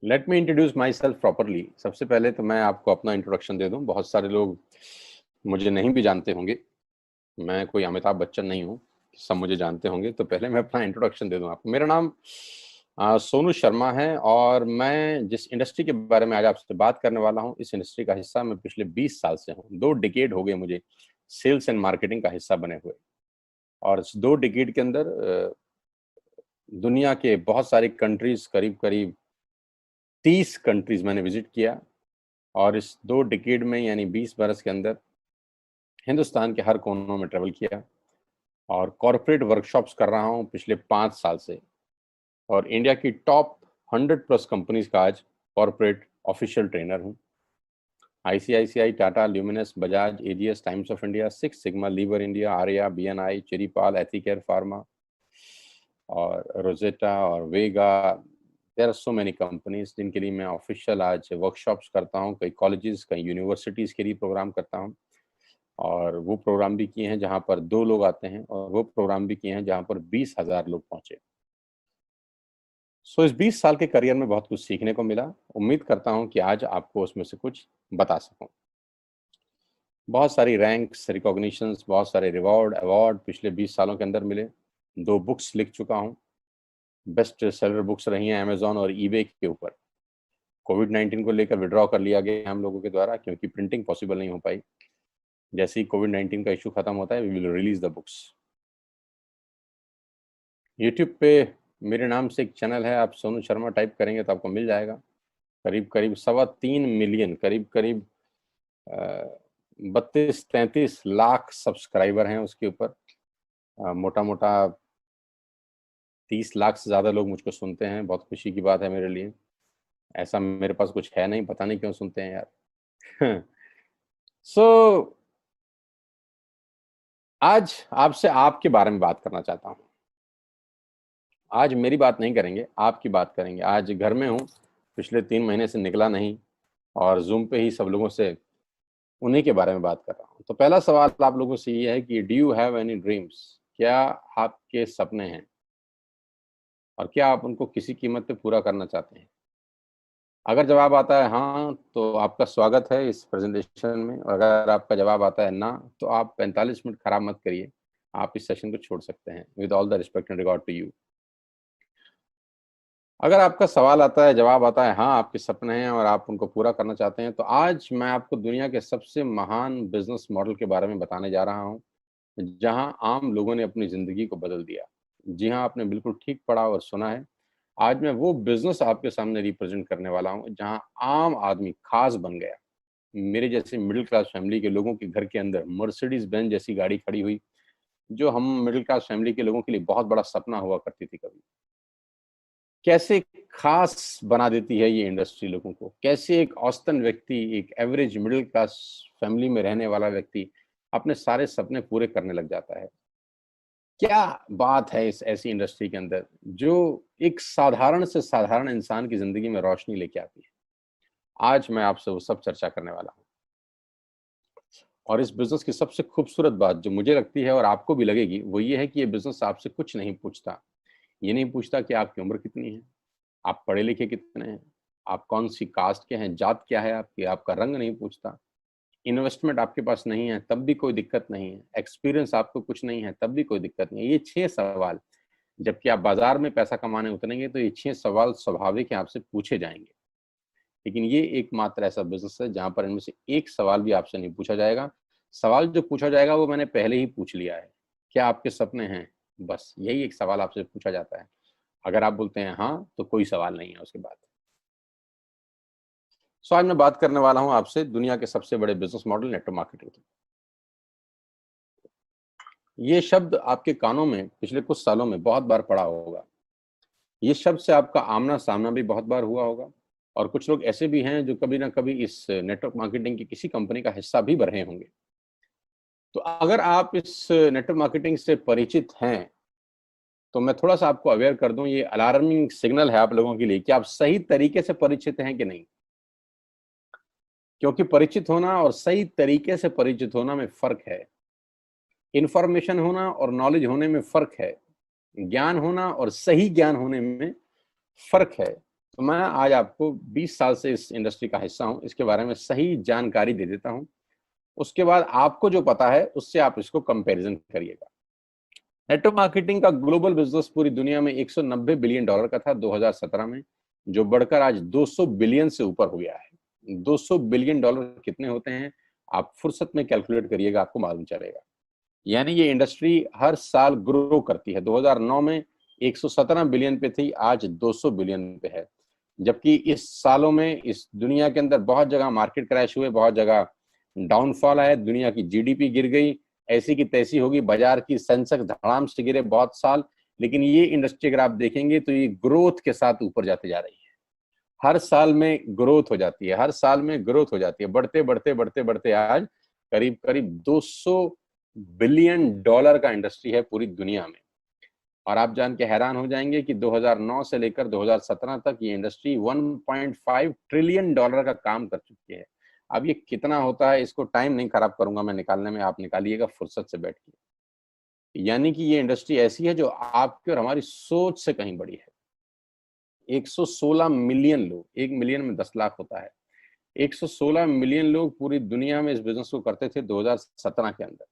Let me introduce my self properly. सबसे पहले तो मैं आपको अपना इंट्रोडक्शन दे दूं। बहुत सारे लोग मुझे नहीं भी जानते होंगे। मैं कोई अमिताभ बच्चन नहीं हूं, सब मुझे जानते होंगे। तो पहले मैं अपना इंट्रोडक्शन दे दूं आपको। मेरा नाम सोनू शर्मा है और मैं जिस इंडस्ट्री के बारे में आज आपसे बात करने वाला हूं, इस इंडस्ट्री का हिस्सा मैं पिछले 20 साल से हूं। 2 डिकेड हो गए मुझे सेल्स एंड मार्केटिंग का हिस्सा बने हुए। और इस 2 डिकेड के अंदर दुनिया के बहुत सारी कंट्रीज, करीब करीब 30 कंट्रीज मैंने विजिट किया। और इस 2 डिकेड में यानी 20 बरस के अंदर हिंदुस्तान के हर कोनों में ट्रेवल किया और कॉरपोरेट वर्कशॉप्स कर रहा हूं पिछले 5 साल से। और इंडिया की टॉप 100 प्लस कंपनीज का आज कॉरपोरेट ऑफिशियल ट्रेनर हूं। ICICI, Tata, Luminous, Bajaj, AGS, Times of India, six sigma, Lever India, Arya, BNI, चेरीपाल, एथिकेयर फार्मा और रोजेटा और Vega. There are so many companies जिनके लिए मैं ऑफिशियल आज वर्कशॉप्स करता हूं। कई कॉलेजेस, कई यूनिवर्सिटीज के लिए प्रोग्राम करता हूं। और वो प्रोग्राम भी किए हैं जहां पर 2 लोग आते हैं, और वो प्रोग्राम भी किए हैं जहां पर 20,000 लोग पहुंचे। इस 20 साल के करियर में बहुत कुछ सीखने को मिला। उम्मीद करता हूं कि आज आपको उसमें से कुछ बता सकूं। बहुत सारी रैंक्स, रिकॉग्निशंस, बहुत सारे रिवॉर्ड, अवार्ड पिछले 20 सालों के अंदर मिले। 2 बुक्स लिख चुका हूं। बेस्ट सेलर बुक्स रही हैं अमेजॉन और ईबे के ऊपर। कोविड-19 को लेकर विड्रॉ कर लिया गया हम लोगों के द्वारा, क्योंकि प्रिंटिंग पॉसिबल नहीं हो पाई। जैसे ही कोविड-19 का इशू खत्म होता है, we will release the books. YouTube पे मेरे नाम से एक चैनल है, आप सोनू शर्मा टाइप करेंगे तो आपको मिल जाएगा। करीब करीब 3.25 मिलियन, करीब करीब 32-33 लाख सब्सक्राइबर हैं उसके ऊपर। मोटा मोटा 30 लाख से ज़्यादा लोग मुझको सुनते हैं। बहुत खुशी की बात है मेरे लिए। ऐसा मेरे पास कुछ है नहीं, पता नहीं क्यों सुनते हैं यार। सो आज आपसे आपके बारे में बात करना चाहता हूँ। आज मेरी बात नहीं करेंगे, आपकी बात करेंगे। आज घर में हूँ, पिछले 3 महीने से निकला नहीं और जूम पे ही सब लोगों से उन्हीं के बारे में बात कर रहा हूँ। तो पहला सवाल आप लोगों से ये है कि do you have any dreams? क्या आपके सपने हैं और क्या आप उनको किसी कीमत पे पूरा करना चाहते हैं? अगर जवाब आता है हाँ, तो आपका स्वागत है इस प्रेजेंटेशन में। और अगर आपका जवाब आता है ना, तो आप 45 मिनट खराब मत करिए, आप इस सेशन को छोड़ सकते हैं। With all the respect and regard to you. अगर आपका सवाल आता है, जवाब आता है हाँ, आपके सपने हैं और आप उनको पूरा करना चाहते हैं, तो आज मैं आपको दुनिया के सबसे महान बिजनेस मॉडल के बारे में बताने जा रहा हूँ, जहां आम लोगों ने अपनी जिंदगी को बदल दिया। जी हाँ, आपने बिल्कुल ठीक पढ़ा और सुना है। आज मैं वो बिजनेस आपके सामने रिप्रेजेंट करने वाला हूँ जहां आम आदमी खास बन गया। मेरे जैसे मिडिल क्लास फैमिली के लोगों के घर के अंदर मर्सिडीज बेंज जैसी गाड़ी खड़ी हुई, जो हम मिडिल क्लास फैमिली के लोगों के लिए बहुत बड़ा सपना हुआ करती थी कभी। कैसे खास बना देती है ये इंडस्ट्री लोगों को। कैसे एक औसतन व्यक्ति, एक एवरेज मिडिल क्लास फैमिली में रहने वाला व्यक्ति अपने सारे सपने पूरे करने लग जाता है। क्या बात है इस ऐसी इंडस्ट्री के अंदर जो एक साधारण से साधारण इंसान की जिंदगी में रोशनी लेके आती है। आज मैं आपसे वो सब चर्चा करने वाला हूँ। और इस बिजनेस की सबसे खूबसूरत बात जो मुझे लगती है और आपको भी लगेगी, वो ये है कि ये बिजनेस आपसे कुछ नहीं पूछता। ये नहीं पूछता कि आपकी उम्र कितनी है, आप पढ़े लिखे कितने हैं, आप कौन सी कास्ट के हैं, जात क्या है आपकी, आपका रंग नहीं पूछता। इन्वेस्टमेंट आपके पास नहीं है तब भी कोई दिक्कत नहीं है। एक्सपीरियंस आपको कुछ नहीं है तब भी कोई दिक्कत नहीं है। ये 6 सवाल, जबकि आप बाजार में पैसा कमाने उतरेंगे तो ये 6 सवाल स्वाभाविक है आपसे पूछे जाएंगे। लेकिन ये एकमात्र ऐसा बिजनेस है जहां पर इनमें से एक सवाल भी आपसे नहीं पूछा जाएगा। सवाल जो पूछा जाएगा वो मैंने पहले ही पूछ लिया है। क्या आपके सपने हैं? बस यही एक सवाल आपसे पूछा जाता है। अगर आप बोलते हैं हाँ, तो कोई सवाल नहीं है उसके बाद। सो आज मैं बात करने वाला हूं आपसे दुनिया के सबसे बड़े बिजनेस मॉडल नेटवर्क मार्केटिंग की। ये शब्द आपके कानों में पिछले कुछ सालों में बहुत बार पड़ा होगा। ये शब्द से आपका आमना सामना भी बहुत बार हुआ होगा। और कुछ लोग ऐसे भी हैं जो कभी ना कभी इस नेटवर्क मार्केटिंग की किसी कंपनी का हिस्सा भी रहे होंगे। तो अगर आप इस नेटवर्क मार्केटिंग से परिचित हैं, तो मैं थोड़ा सा आपको अवेयर कर दूं, ये अलार्मिंग सिग्नल है आप लोगों के लिए कि आप सही तरीके से परिचित हैं कि नहीं। क्योंकि परिचित होना और सही तरीके से परिचित होना में फर्क है। इंफॉर्मेशन होना और नॉलेज होने में फर्क है। ज्ञान होना और सही ज्ञान होने में फर्क है। तो मैं आज आपको 20 साल से इस इंडस्ट्री का हिस्सा हूं, इसके बारे में सही जानकारी दे देता हूं। उसके बाद आपको जो पता है उससे आप इसको कंपैरिजन करिएगा। नेटवर्क मार्केटिंग का ग्लोबल बिजनेस पूरी दुनिया में $190 बिलियन का था 2017 में, जो बढ़कर आज 200 बिलियन से ऊपर हो गया है। 200 बिलियन डॉलर कितने होते हैं, आप फुर्सत में कैलकुलेट करिएगा, आपको मालूम चलेगा। यानी ये इंडस्ट्री हर साल ग्रो करती है। 2009 में 117 बिलियन पे थी, आज 200 बिलियन पे है। जबकि इस सालों में इस दुनिया के अंदर बहुत जगह मार्केट क्रैश हुए, बहुत जगह डाउनफॉल आया, दुनिया की जीडीपी गिर गई, ऐसी की तैसी होगी, बाजार की सेंसेक्स धड़ाम से गिरे बहुत साल। लेकिन ये इंडस्ट्री अगर आप देखेंगे तो ये ग्रोथ के साथ ऊपर जाते जा रही है। हर साल में ग्रोथ हो जाती है, हर साल में ग्रोथ हो जाती है, बढ़ते बढ़ते बढ़ते बढ़ते आज करीब करीब 200 बिलियन डॉलर का इंडस्ट्री है पूरी दुनिया में। और आप जान के हैरान हो जाएंगे कि 2009 से लेकर 2017 तक ये इंडस्ट्री 1.5 ट्रिलियन डॉलर का काम कर चुकी है। अब ये कितना होता है, इसको टाइम नहीं खराब करूंगा मैं निकालने में, आप निकालिएगा फुर्सत से बैठ के। यानी कि ये इंडस्ट्री ऐसी है जो आपकी और हमारी सोच से कहीं बड़ी है। 116 मिलियन लोग, 1 मिलियन में 10 लाख होता है, 116 मिलियन लोग पूरी दुनिया में इस बिजनेस को करते थे 2017 के अंदर।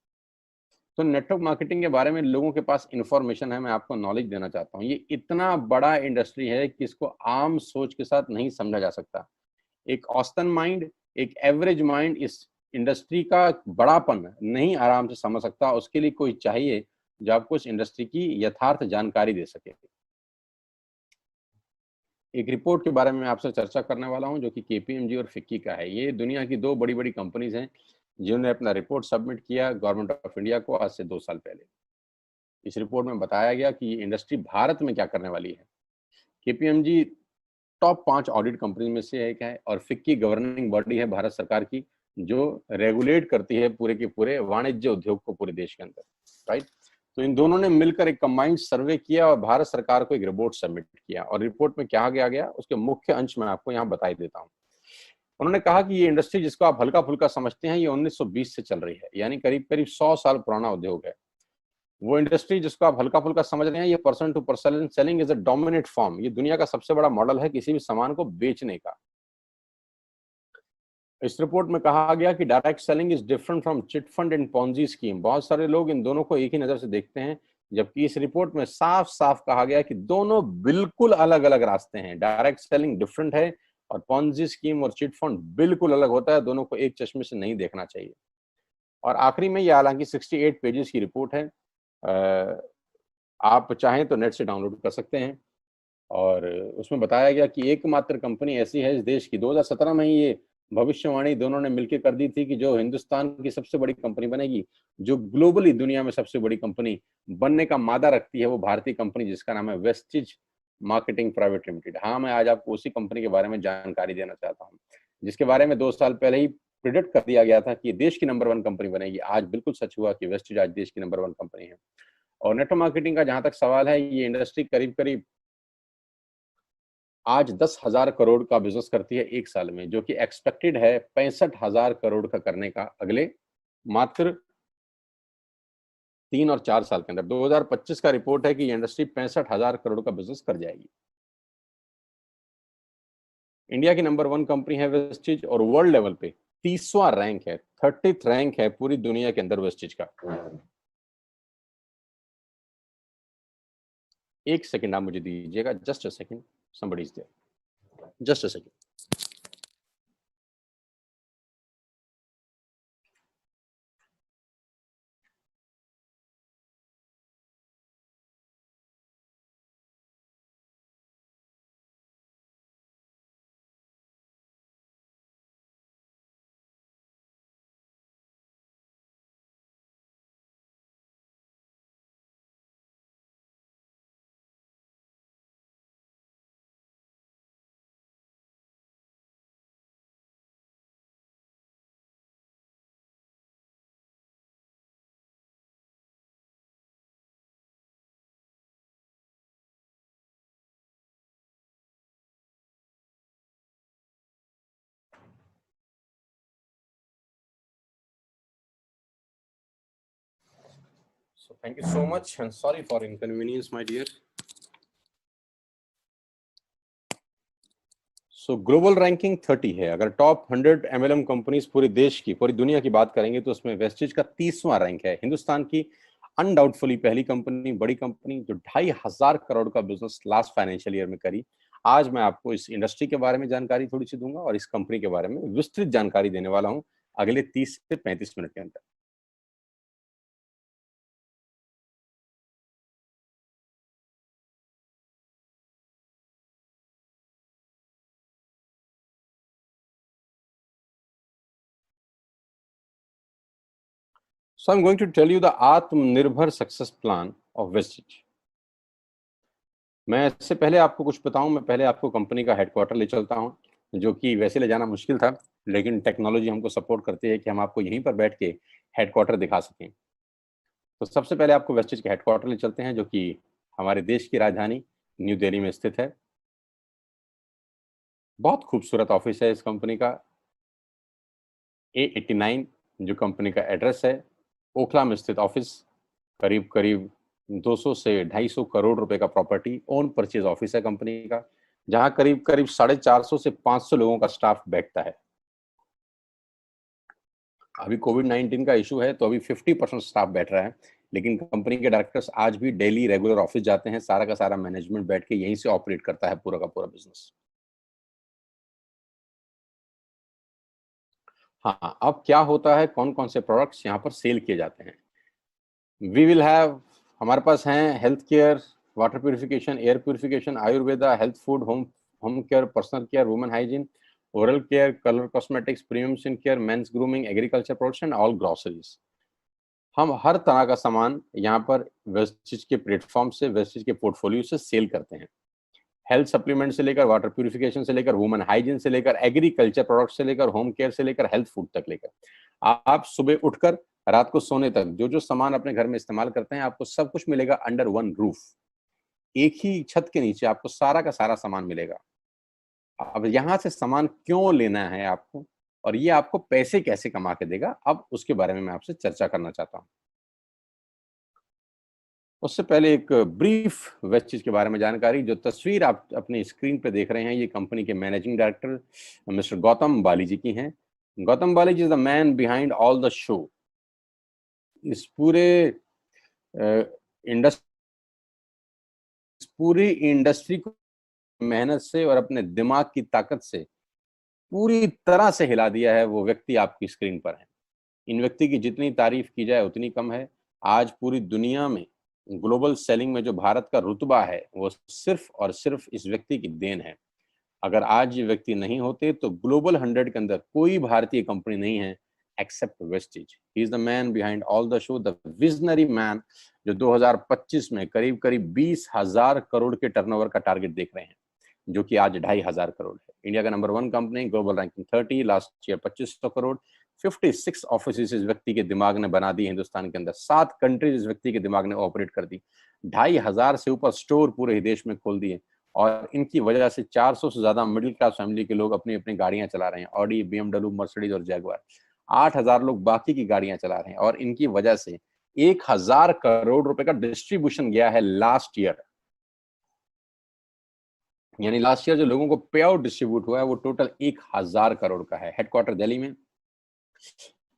तो नेटवर्क मार्केटिंग के बारे में लोगों के पास इंफॉर्मेशन है, मैं आपको नॉलेज देना चाहता हूँ। ये इतना बड़ा इंडस्ट्री है कि इसको आम सोच के साथ नहीं समझा जा सकता। एक औसतन माइंड, एक एवरेज माइंड इस इंडस्ट्री का बड़ापन नहीं आराम से समझ सकता। उसके लिए कोई चाहिए जो आपको इस इंडस्ट्री की यथार्थ जानकारी दे सके। एक रिपोर्ट के बारे में मैं आपसे चर्चा करने वाला हूं जो कि केपीएमजी और फिक्की का है। ये दुनिया की दो बड़ी बड़ी कंपनीज हैं जिन्होंने अपना रिपोर्ट सबमिट किया गवर्नमेंट ऑफ इंडिया को आज से 2 साल पहले। इस रिपोर्ट में बताया गया कि ये इंडस्ट्री भारत में क्या करने वाली है। केपीएमजी टॉप 5 ऑडिट कंपनी में से एक है और फिक्की गवर्निंग बॉडी है भारत सरकार की, जो रेगुलेट करती है पूरे के पूरे वाणिज्य उद्योग को पूरे देश के अंदर, राइट। तो इन दोनों ने मिलकर एक कंबाइंड सर्वे किया और भारत सरकार को एक रिपोर्ट सबमिट किया। और रिपोर्ट में क्या गया उसके मुख्य अंश में आपको यहाँ बताई देता हूँ। उन्होंने कहा कि ये इंडस्ट्री जिसको आप हल्का फुल्का समझते हैं, ये 1920 से चल रही है, यानी करीब करीब 100 साल पुराना उद्योग है। वो इंडस्ट्री जिसको आप हल्का फुल्का समझ रहे हैं, ये person to person selling is a dominate form, ये दुनिया का सबसे बड़ा मॉडल है किसी भी सामान को बेचने का। इस रिपोर्ट में कहा गया कि direct selling is different from chit fund and Ponzi scheme. बहुत सारे लोग इन दोनों को एक ही नजर से देखते हैं, जबकि इस रिपोर्ट में साफ साफ कहा गया कि दोनों बिल्कुल अलग अलग रास्ते हैं। डायरेक्ट सेलिंग डिफरेंट है और पॉन्जी स्कीम और चिट फंड बिल्कुल अलग होता है। दोनों को एक चश्मे से नहीं देखना चाहिए। और आखिरी में ये हालांकि 68 पेजेस की रिपोर्ट है, आप चाहें तो नेट से डाउनलोड कर सकते हैं। और उसमें बताया गया कि एकमात्र कंपनी ऐसी है इस देश की, 2017 में ही ये भविष्यवाणी दोनों ने मिलकर कर दी थी कि जो हिंदुस्तान की सबसे बड़ी कंपनी बनेगी, जो ग्लोबली दुनिया में सबसे बड़ी कंपनी बनने का मादा रखती है, वो भारतीय कंपनी जिसका नाम है वेस्टिज मार्केटिंग प्राइवेट लिमिटेड। हाँ, मैं आज आपको उसी कंपनी के बारे में जानकारी देना चाहता हूँ, जिसके बारे में 2 साल पहले ही प्रिडिक्ट कर दिया गया था कि देश की नंबर 1 कंपनी बनेगी। आज बिल्कुल सच हुआ कि वेस्टिज आज देश की नंबर 1 कंपनी है। और नेटवर्क मार्केटिंग का जहां तक सवाल है, ये इंडस्ट्री करीब करीब आज 10,000 करोड़ का बिजनेस करती है एक साल में, जो कि एक्सपेक्टेड है 65,000 करोड़ का करने का अगले मात्र 3 और 4 साल के अंदर। 2025 का रिपोर्ट है कि ये इंडस्ट्री 65,000 करोड़ का बिजनेस कर जाएगी। इंडिया की नंबर 1 कंपनी है वेस्टिज और वर्ल्ड लेवल पे 30वां रैंक है, 30th रैंक है पूरी दुनिया के अंदर वेस्टिज का। एक सेकंड आप मुझे दीजिएगा, just a second, somebody is there, just a second। So thank you so much and sorry for inconvenience, my dear। So global ranking 30 है। अगर टॉप 100 एमएलएम कंपनीज पूरे देश की, पूरी दुनिया की बात करेंगे तो उसमें वेस्टिज का 30वां रैंक है। हिंदुस्तान की अनडाउटफुली पहली कंपनी, बड़ी कंपनी जो 2,500 करोड़ का बिजनेस लास्ट फाइनेंशियल ईयर में करी। आज मैं आपको इस इंडस्ट्री के बारे में जानकारी थोड़ी सी दूंगा और इस कंपनी के बारे में विस्तृत जानकारी देने वाला हूं अगले 30 से 35 मिनट के अंदर। So I'm going to tell you the आत्मनिर्भर सक्सेस प्लान ऑफ वेस्टिज। मैं इससे पहले आपको कुछ बताऊं, मैं पहले आपको कंपनी का हेडक्वार्टर ले चलता हूं, जो कि वैसे ले जाना मुश्किल था, लेकिन टेक्नोलॉजी हमको सपोर्ट करती है कि हम आपको यहीं पर बैठ के हेडक्वार्टर दिखा सकें। तो सबसे पहले आपको वेस्टिज के हेडक्वार्टर ले चलते हैं, जो कि हमारे देश की राजधानी न्यू दिल्ली में स्थित है। बहुत खूबसूरत ऑफिस है इस कंपनी का। A89 जो कंपनी का एड्रेस है, ओखला में स्थित ऑफिस। करीब करीब 200 से 250 करोड़ रुपए का प्रॉपर्टी ओन परचेज ऑफिस है कंपनी का, जहां करीब करीब 450 से 500 लोगों का स्टाफ बैठता है। अभी कोविड-19 का इशू है तो अभी 50% स्टाफ बैठ रहा है, लेकिन कंपनी के डायरेक्टर्स आज भी डेली रेगुलर ऑफिस जाते हैं। सारा का सारा मैनेजमेंट बैठ के यहीं से ऑपरेट करता है पूरा का पूरा बिजनेस। हाँ, अब क्या होता है, कौन कौन से प्रोडक्ट्स यहाँ पर सेल किए जाते हैं। वी विल हैव, हमारे पास हैं health care, water purification, air purification, Ayurveda, health food, home home care, personal care, women hygiene, oral care, colour cosmetics, premium skin care, mains grooming, agriculture products and all groceries. हम हर तरह का सामान यहाँ पर Vestige के platform से, Vestige के portfolio से सेल करते हैं। हेल्थ सप्लीमेंट से लेकर, वाटर प्यूरिफिकेशन से लेकर, वुमेन हाइजीन से लेकर, एग्रीकल्चर प्रोडक्ट से लेकर, होम केयर से लेकर, हेल्थ फूड तक लेकर, आप सुबह उठकर रात को सोने तक जो जो सामान अपने घर में इस्तेमाल करते हैं, आपको सब कुछ मिलेगा अंडर वन रूफ। एक ही छत के नीचे आपको सारा का सारा सामान मिलेगा। अब यहाँ से सामान क्यों लेना है आपको, और ये आपको पैसे कैसे कमा के देगा, अब उसके बारे में मैं आपसे चर्चा करना चाहता हूँ। उससे पहले एक ब्रीफ वेस्टिज के बारे में जानकारी। जो तस्वीर आप अपनी स्क्रीन पे देख रहे हैं, ये कंपनी के managing director mister Gautam Bali ji की हैं। Gautam Bali ji is the man behind all the show. इस पूरे इंडस्ट्री, पूरी इंडस्ट्री को मेहनत से और अपने दिमाग की ताकत से पूरी तरह से हिला दिया है, वो व्यक्ति आपकी स्क्रीन पर है। इन व्यक्ति की जितनी तारीफ की जाए उतनी कम है। आज पूरी दुनिया में ग्लोबल सेलिंग में जो भारत का रुतबा है, वो सिर्फ और सिर्फ इस व्यक्ति की देन है। अगर आज ये व्यक्ति नहीं होते तो ग्लोबल 100 के अंदर कोई भारतीय कंपनी नहीं है except Vestige. He is the man behind all the show, the visionary man, जो 2025 में करीब करीब 20,000 करोड़ के टर्नओवर का टारगेट देख रहे हैं, जो कि आज 2,500 करोड़ है। इंडिया का number 1 company, global ranking 30, last year 2500 crore. 56 office इस व्यक्ति के दिमाग ने बना दी हिंदुस्तान के अंदर। 7 कंट्रीज इस व्यक्ति के दिमाग ने ऑपरेट कर दी। 2,500 से ऊपर स्टोर पूरे ही देश में खोल दिए, और इनकी वजह से 400 से ज्यादा मिडिल क्लास फैमिली के लोग अपनी अपनी गाड़ियां चला रहे हैं, ऑडी, BMW, मर्सिडीज और जैगुआर। 8,000 लोग बाकी की गाड़ियां चला रहे हैं, और इनकी वजह से 1,000 करोड़ रुपए का डिस्ट्रीब्यूशन गया है लास्ट ईयर। यानी लास्ट ईयर जो लोगों को पे आउट डिस्ट्रीब्यूट हुआ है, वो टोटल 1,000 करोड़ का है। हेडक्वार्टर दिल्ली में।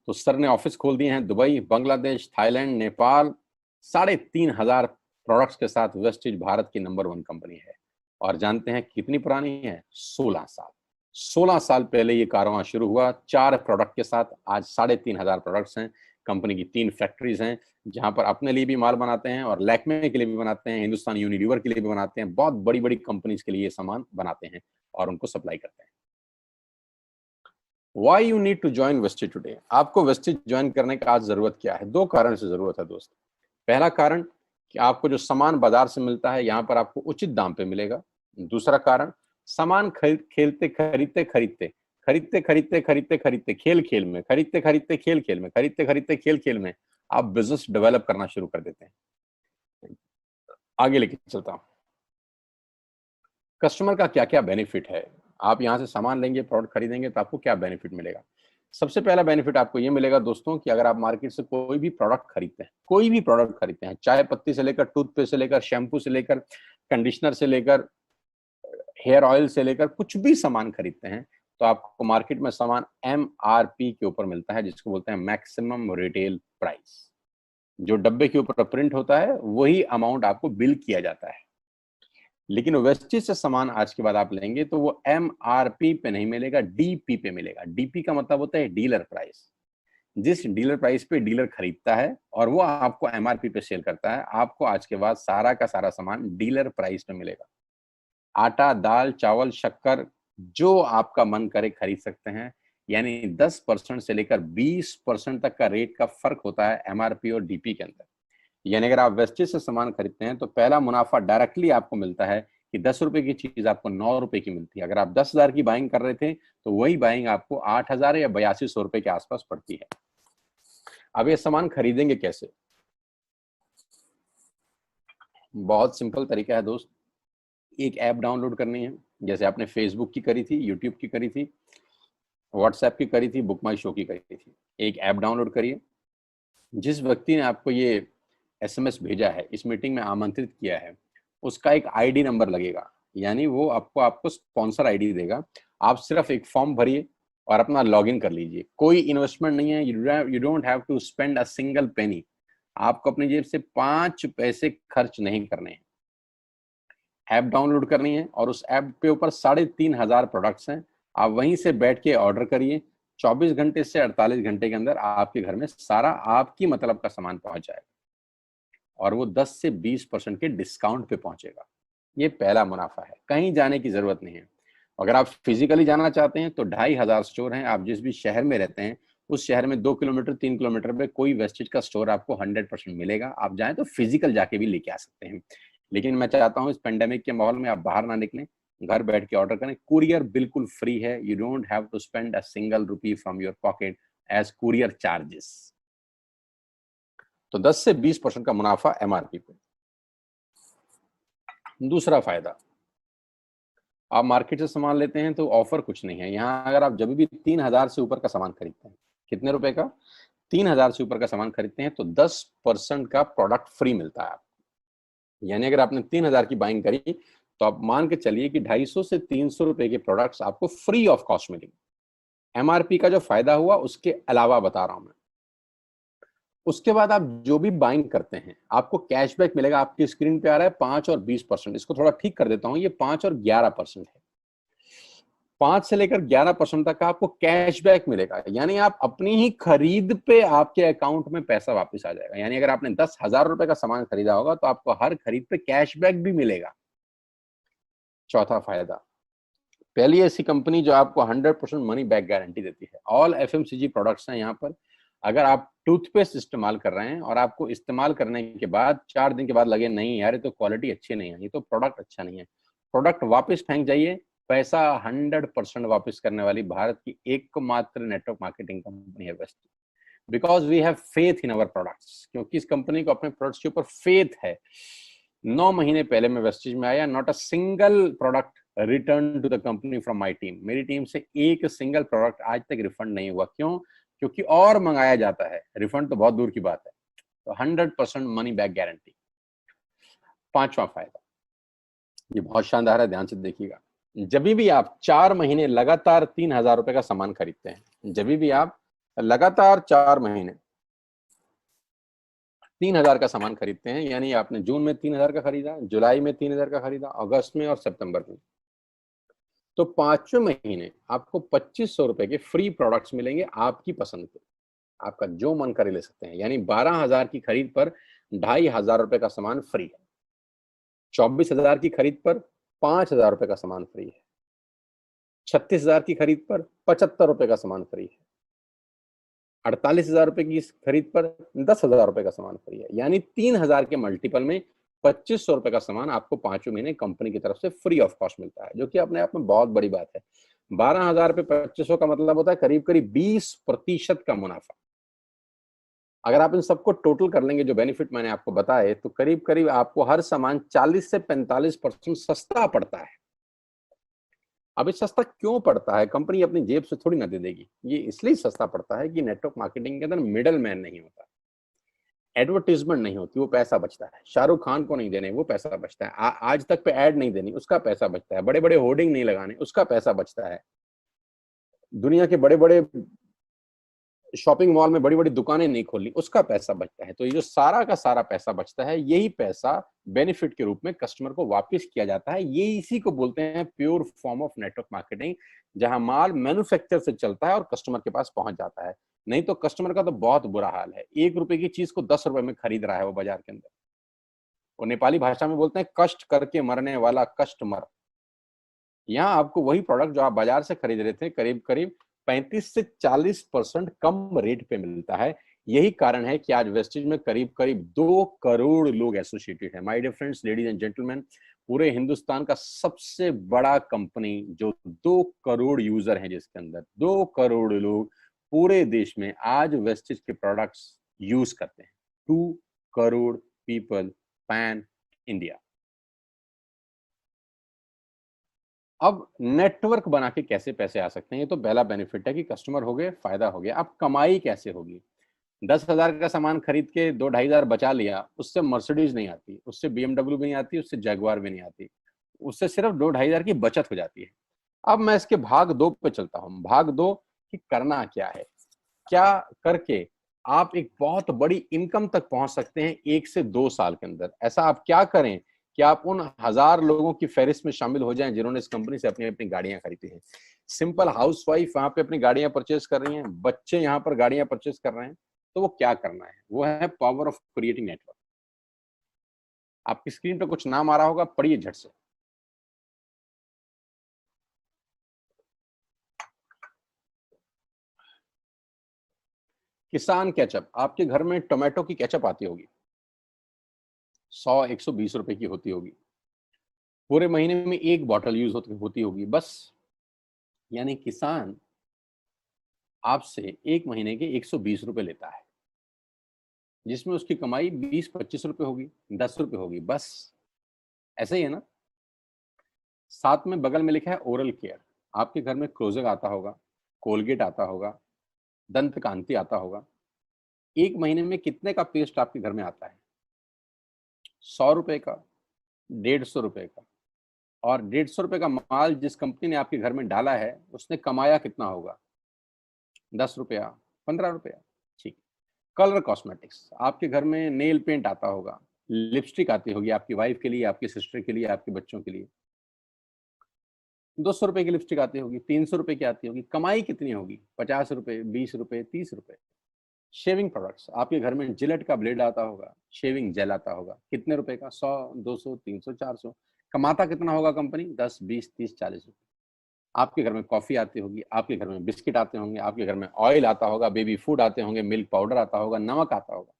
तो सर ने ऑफिस खोल दिए हैं Dubai, Bangladesh, Thailand, Nepal. 3,500 products के साथ वेस्टिज भारत की नंबर 1 कंपनी है। और जानते हैं कितनी पुरानी है? 16 साल। 16 साल पहले ये कारवां शुरू हुआ 4 प्रोडक्ट के साथ। आज 3,500 प्रोडक्ट्स हैं। कंपनी की 3 फैक्ट्रीज हैं, जहां पर अपने लिए भी माल बनाते हैं और लैक्मे के लिए भी बनाते हैं, हिंदुस्तान यूनिलीवर के लिए भी बनाते हैं। बहुत बड़ी बड़ी कंपनीज के लिए ये सामान बनाते हैं और उनको सप्लाई करते हैं। Why you need to join Vestige today? आपको वेस्टिज ज्वाइन करने का आज जरूरत क्या है? 2 कारण से जरूरत है दोस्त। पहला कारण कि आपको जो सामान बाजार से मिलता है, यहाँ पर आपको उचित दाम पे मिलेगा। दूसरा कारण, सामान खरीदते खरीदते खरीदते खरीदते खरीदते खरीदते खरीदते खेल खेल में, खरीदते खरीदते खेल खेल में, खरीदते खरीदते खेल खेल में आप बिजनेस डेवलप करना शुरू कर देते हैं। आगे लेके चलता हूँ। कस्टमर का क्या क्या बेनिफिट है? आप यहाँ से सामान लेंगे, प्रोडक्ट खरीदेंगे, तो आपको क्या बेनिफिट मिलेगा? सबसे पहला बेनिफिट आपको ये मिलेगा दोस्तों कि अगर आप मार्केट से कोई भी प्रोडक्ट खरीदते हैं, कोई भी प्रोडक्ट खरीदते हैं, चाय पत्ती से लेकर, टूथपेस्ट से लेकर, शैम्पू से लेकर, कंडीशनर से लेकर, हेयर ऑयल से लेकर कुछ भी सामान खरीदते हैं तो आपको मार्केट में सामान MRP के ऊपर मिलता है, जिसको बोलते हैं मैक्सिमम रिटेल प्राइस। जो डब्बे के ऊपर प्रिंट होता है वही अमाउंट आपको बिल किया जाता है। लेकिन वेस्टेज से सामान आज के बाद आप लेंगे तो वो MRP पे नहीं मिलेगा, DP पे मिलेगा। DP का मतलब होता है डीलर प्राइस। जिस डीलर प्राइस पे डीलर खरीदता है और वो आपको MRP पे सेल करता है, आपको आज के बाद सारा का सारा सामान डीलर प्राइस पे मिलेगा। आटा, दाल, चावल, शक्कर जो आपका मन करे खरीद सकते हैं। यानी 10% से लेकर 20% तक का रेट का फर्क होता है MRP और DP के अंदर। यानी अगर आप वेस्टेज से सामान खरीदते हैं तो पहला मुनाफा डायरेक्टली आपको मिलता है कि 10 रुपए की चीज आपको 9 रुपए की मिलती है। अगर आप 10,000 की बाइंग कर रहे थे तो वही बाइंग आपको 8,000 या 8200 रुपए के आसपास पड़ती है। अब ये सामान खरीदेंगे कैसे? बहुत सिंपल तरीका है दोस्त। एक ऐप डाउनलोड करनी है, जैसे आपने फेसबुक की करी थी, यूट्यूब की करी थी, व्हाट्सएप की करी थी, बुक माई शो की करी थी। एक ऐप डाउनलोड करिए। जिस व्यक्ति ने आपको ये SMS भेजा है, इस मीटिंग में आमंत्रित किया है, उसका एक ID नंबर लगेगा। यानी वो आपको स्पॉन्सर ID देगा। आप सिर्फ एक फॉर्म भरिए और अपना लॉगिन कर लीजिए। कोई इन्वेस्टमेंट नहीं है, you don't have to spend a single penny. आपको अपनी जेब से 5 पैसे खर्च नहीं करने हैं। ऐप डाउनलोड करनी है और उस ऐप के ऊपर 3,500 प्रोडक्ट्स हैं। आप वहीं से बैठ के ऑर्डर करिए। 24 घंटे से 48 घंटे के अंदर आपके घर में सारा आपकी मतलब का सामान पहुंच जाएगा और वो 10 से 20% के डिस्काउंट पे पहुंचेगा। ये पहला मुनाफा है, कहीं जाने की जरूरत नहीं है। अगर आप फिजिकली जाना चाहते हैं तो 2,500 स्टोर हैं। आप जिस भी शहर में रहते हैं उस शहर में 2 किलोमीटर 3 किलोमीटर पे कोई वेस्टेज का स्टोर आपको 100% मिलेगा। आप जाएं तो फिजिकल जाके भी लेके आ सकते हैं। लेकिन मैं चाहता हूं इस पेंडेमिक के माहौल में आप बाहर ना निकलें, घर बैठ के ऑर्डर करें। कुरियर बिल्कुल फ्री है। You don't have to spend a single rupee from your pocket as courier charges. तो 10 से 20% का मुनाफा MRP पे। दूसरा फायदा, आप मार्केट से सामान लेते हैं तो ऑफर कुछ नहीं है यहाँ। अगर आप जब भी 3,000 से ऊपर का सामान खरीदते हैं, कितने रुपए का? 3,000 से ऊपर का सामान खरीदते हैं तो 10% का प्रोडक्ट फ्री मिलता है आपको। यानी अगर आपने 3,000 की बाइंग करी तो आप मान के चलिए कि 250 से 300 रुपए के प्रोडक्ट्स आपको फ्री ऑफ कॉस्ट मिलेंगे। MRP का जो फायदा हुआ उसके अलावा बता रहा हूं मैं। उसके बाद आप जो भी बाइंग करते हैं आपको कैशबैक मिलेगा। आपकी स्क्रीन पे आ रहा है 5 और 20%। इसको थोड़ा ठीक कर देता हूं, ये 5 और 11% है। 5 से लेकर 11% तक का आपको कैशबैक मिलेगा। यानी आप अपनी ही खरीद पे आपके अकाउंट में पैसा वापस आ जाएगा। यानी अगर आपने 10,000 रुपए का सामान खरीदा होगा तो आपको हर खरीद पे कैशबैक भी मिलेगा। चौथा फायदा, पहली ऐसी कंपनी जो आपको 100% मनी बैक गारंटी देती है। ऑल FMCG प्रोडक्ट्स हैं यहाँ पर। अगर आप टूथपेस्ट इस्तेमाल कर रहे हैं और आपको इस्तेमाल करने के बाद 4 दिन के बाद लगे नहीं यार ये तो क्वालिटी अच्छी नहीं है, ये तो प्रोडक्ट अच्छा नहीं है, प्रोडक्ट वापस फेंक जाइए। पैसा 100% वापस करने वाली भारत की एकमात्र नेटवर्क मार्केटिंग कंपनी है वेस्ट। Because we have faith in our products. क्योंकि इस कंपनी को अपने प्रोडक्ट्स के ऊपर फेथ है। 9 महीने पहले मैं वेस्टेज में आया, not a single product return to the company from my team. मेरी टीम से एक सिंगल प्रोडक्ट आज तक रिफंड नहीं हुआ। क्यों? क्योंकि और मंगाया जाता है, रिफंड तो बहुत दूर की बात है। तो 100% मनी बैक गारंटी। पांचवा फायदा, ये बहुत शानदार है, ध्यान से देखिएगा। जब भी आप 4 महीने लगातार 3,000 रुपए का सामान खरीदते हैं, जब भी आप लगातार 4 महीने 3,000 का सामान खरीदते हैं, यानी आपने जून में 3,000 का खरीदा, जुलाई में 3,000 का खरीदा, अगस्त में और सितंबर में, तो 5वें महीने आपको 2,500 रुपए के फ्री प्रोडक्ट्स मिलेंगे आपकी पसंद के। आपका जो मन करे ले सकते हैं। यानी 12,000 की खरीद पर 2,500 रुपए का सामान फ्री है। 24,000 की खरीद पर 5,000 रुपए का सामान फ्री है। 36,000 की खरीद पर 75 रुपए का सामान फ्री है। 48,000 रुपए की खरीद पर 10,000 रुपए का सामान फ्री है। यानी 3,000 के मल्टीपल में 2,500 रुपए का सामान आपको 5वें महीने कंपनी की तरफ से फ्री ऑफ कॉस्ट मिलता है, जो कि अपने आप में बहुत बड़ी बात है। 12,000 पे 2,500 का मतलब होता है करीब करीब 20% का मुनाफा। अगर आप इन सबको टोटल कर लेंगे जो बेनिफिट मैंने आपको बताए, तो करीब करीब आपको हर सामान 40 से 45% सस्ता पड़ता है। अब ये सस्ता क्यों पड़ता है? कंपनी अपनी जेब से थोड़ी ना दे देगी। ये इसलिए सस्ता पड़ता है कि नेटवर्क मार्केटिंग के अंदर मिडल मैन नहीं होता। एडवर्टीजमेंट नहीं होती, वो पैसा बचता है। शाहरुख खान को नहीं देने, वो पैसा बचता है। आज तक पे ऐड नहीं देनी, उसका पैसा बचता है। बड़े बड़े होर्डिंग नहीं लगाने, उसका पैसा बचता है। दुनिया के बड़े बड़े शॉपिंग मॉल में बड़ी बड़ी दुकानें नहीं खोलनी, उसका पैसा बचता है। तो ये जो सारा का सारा पैसा बचता है, यही पैसा बेनिफिट के रूप में कस्टमर को वापस किया जाता है। ये इसी को बोलते हैं pure form of network marketing, जहां माल मैन्युफैक्चर से चलता है और कस्टमर के पास पहुंच जाता है। नहीं तो कस्टमर का तो बहुत बुरा हाल है, 1 रुपए की चीज को 10 रुपए में खरीद रहा है वो बाजार के अंदर। और नेपाली भाषा में बोलते हैं कष्ट करके मरने वाला कस्टमर। यहाँ आपको वही प्रोडक्ट जो आप बाजार से खरीद रहे थे, करीब करीब 35 से 40% कम रेट पे मिलता है। यही कारण है कि आज वेस्टेज में करीब करीब 2 करोड़ लोग एसोसिएटेड है। My dear friends, ladies and gentleman, पूरे हिंदुस्तान का सबसे बड़ा कंपनी जो 2 करोड़ यूजर हैं, जिसके अंदर 2 करोड़ लोग पूरे देश में आज वेस्टेज के प्रोडक्ट्स यूज करते हैं। 2 करोड़ पीपल पैन इंडिया। अब नेटवर्क बना के कैसे पैसे आ सकते हैं, ये तो पहला बेनिफिट है कि कस्टमर हो गए, फायदा हो गया। अब कमाई कैसे होगी? 10,000 का सामान खरीद के 2-2,500 बचा लिया, उससे मर्सिडीज नहीं आती, उससे BMW भी नहीं आती, उससे जैगवार भी नहीं आती, उससे सिर्फ 2-2,500 की बचत हो जाती है। अब मैं इसके भाग 2 पे चलता हूँ। भाग 2 कि करना क्या है, क्या करके आप एक बहुत बड़ी इनकम तक पहुंच सकते हैं 1 से 2 साल के अंदर। ऐसा आप क्या करें कि आप उन 1,000 लोगों की फहरिस्त में शामिल हो जाएं जिन्होंने इस कंपनी से अपनी अपनी गाड़ियां खरीदी हैं। सिंपल हाउसवाइफ वहां पे अपनी गाड़ियां परचेज कर रही हैं, बच्चे यहाँ पर गाड़ियां परचेज कर रहे हैं। तो वो क्या करना है? वो है पावर ऑफ क्रिएटिंग नेटवर्क। आपकी स्क्रीन पे कुछ नाम आ रहा होगा, पढ़िए झट से। किसान केचप। आपके घर में टोमेटो की केचप आती होगी, 100-120 रुपए की होती होगी। पूरे महीने में 1 बॉटल यूज होती होगी बस। यानी किसान आपसे 1 महीने के 120 रुपए लेता है, जिसमें उसकी कमाई 20-25 रुपए होगी, 10 रुपए होगी बस। ऐसा ही है ना? साथ में बगल में लिखा है ओरल केयर। आपके घर में क्लोजर आता होगा, कोलगेट आता होगा, दंत कांति आता होगा। 1 महीने में कितने का पेस्ट आपके घर में आता है? 100 रुपए का, 150 रुपए का। और 150 रुपए का माल जिस कंपनी ने आपके घर में डाला है, उसने कमाया कितना होगा? 10 रुपया, 15 रुपया। ठीक। Colour cosmetics. आपके घर में नेल पेंट आता होगा, लिपस्टिक आती होगी आपकी वाइफ के लिए, आपकी सिस्टर के लिए, आपके बच्चों के लिए। 200 रुपए की लिपस्टिक आती होगी, 300 रुपए की आती होगी। कमाई कितनी होगी? 50 रुपए, 20 रुपए, 30 रुपए। Shaving products. आपके घर में जिलेट का ब्लेड आता होगा, शेविंग जेल आता होगा, कितने रुपए का? 100, 200, 300, 400। कमाता कितना होगा कंपनी? 10, 20, 30, 40 रुपए। आपके घर में कॉफी आती होगी, आपके घर में बिस्किट आते होंगे, आपके घर में ऑयल आता होगा, बेबी फूड आते होंगे, मिल्क पाउडर आता होगा, नमक आता होगा।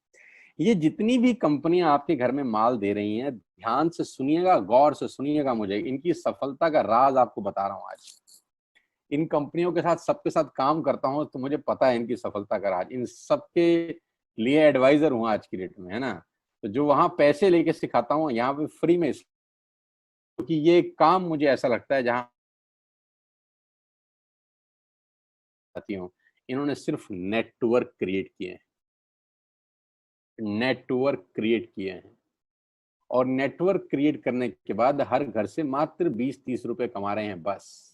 ये जितनी भी कंपनियां आपके घर में माल दे रही हैं, ध्यान से सुनिएगा, गौर से सुनिएगा, मुझे इनकी सफलता का राज आपको बता रहा हूं आज। इन कंपनियों के साथ, सबके साथ काम करता हूं, तो मुझे पता है इनकी सफलता का राज। इन सबके लिए एडवाइजर हूं आज की डेट में, है ना? तो जो वहां पैसे लेके सिखाता हूँ, यहाँ पे फ्री में, क्योंकि ये काम मुझे ऐसा लगता है जहां आती हूँ, इन्होंने सिर्फ नेटवर्क क्रिएट किए हैं, नेटवर्क क्रिएट किए हैं। और नेटवर्क क्रिएट करने के बाद हर घर से मात्र 20-30 रुपए कमा रहे हैं बस।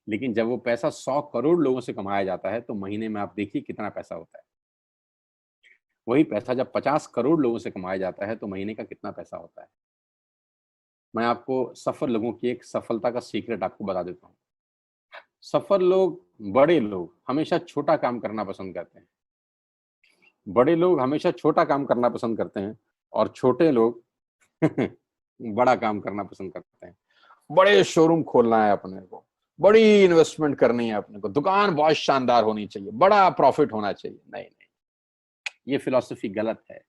लेकिन जब वो पैसा 100 करोड़ लोगों से कमाया जाता है, तो महीने में आप देखिए कितना पैसा होता है। वही पैसा जब 50 करोड़ लोगों से कमाया जाता है, तो महीने का कितना पैसा होता है? मैं आपको सफल लोगों की एक सफलता का सीक्रेट आपको बता देता हूँ। सफल लोग, बड़े लोग हमेशा छोटा काम करना पसंद करते हैं। बड़े लोग हमेशा छोटा काम करना पसंद करते हैं, और छोटे लोग बड़ा काम करना पसंद करते हैं। बड़े शोरूम खोलना है अपने को, बड़ी इन्वेस्टमेंट करनी है अपने को, दुकान बहुत शानदार होनी चाहिए, बड़ा प्रॉफिट होना चाहिए। नहीं नहीं, ये फिलॉसफी गलत है।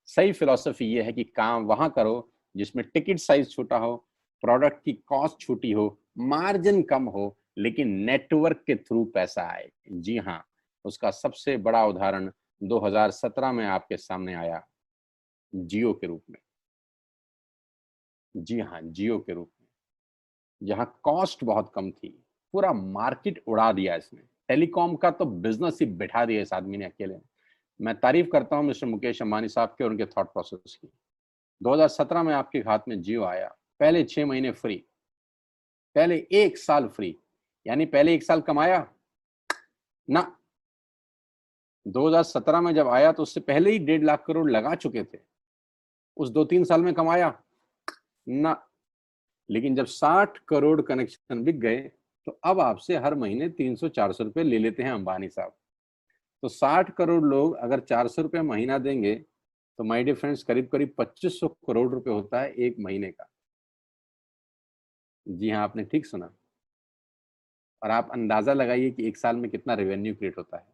सही फिलॉसफी ये है कि काम वहां करो जिसमें टिकट साइज छोटा हो, प्रोडक्ट की कॉस्ट छोटी हो, मार्जिन कम हो, लेकिन नेटवर्क के थ्रू पैसा आए। जी हाँ, उसका सबसे बड़ा उदाहरण 2017 में आपके सामने आया, जियो के रूप में। जी हाँ, जियो के रूप में, जहां कॉस्ट बहुत कम थी, पूरा मार्केट उड़ा दिया इसने। टेलीकॉम का तो बिजनेस ही बिठा दिया इस आदमी ने अकेले। मैं तारीफ करता हूं मिस्टर मुकेश अंबानी साहब के और उनके थॉट प्रोसेस की। 2017 में आपके हाथ में जियो आया, पहले 6 महीने फ्री, पहले 1 साल फ्री, यानी पहले 1 साल कमाया ना। 2017 में जब आया तो उससे पहले ही 1.5 लाख करोड़ लगा चुके थे, उस 2-3 साल में कमाया ना। लेकिन जब 60 करोड़ कनेक्शन बिक गए तो अब आपसे हर महीने 300-400 रुपए ले लेते हैं अंबानी साहब। तो 60 करोड़ लोग अगर 400 रुपए महीना देंगे तो माय डियर फ्रेंड्स करीब करीब 2500 करोड़ रुपए होता है एक महीने का। जी हाँ, आपने ठीक सुना। और आप अंदाजा लगाइए कि एक साल में कितना रेवेन्यू क्रिएट होता है।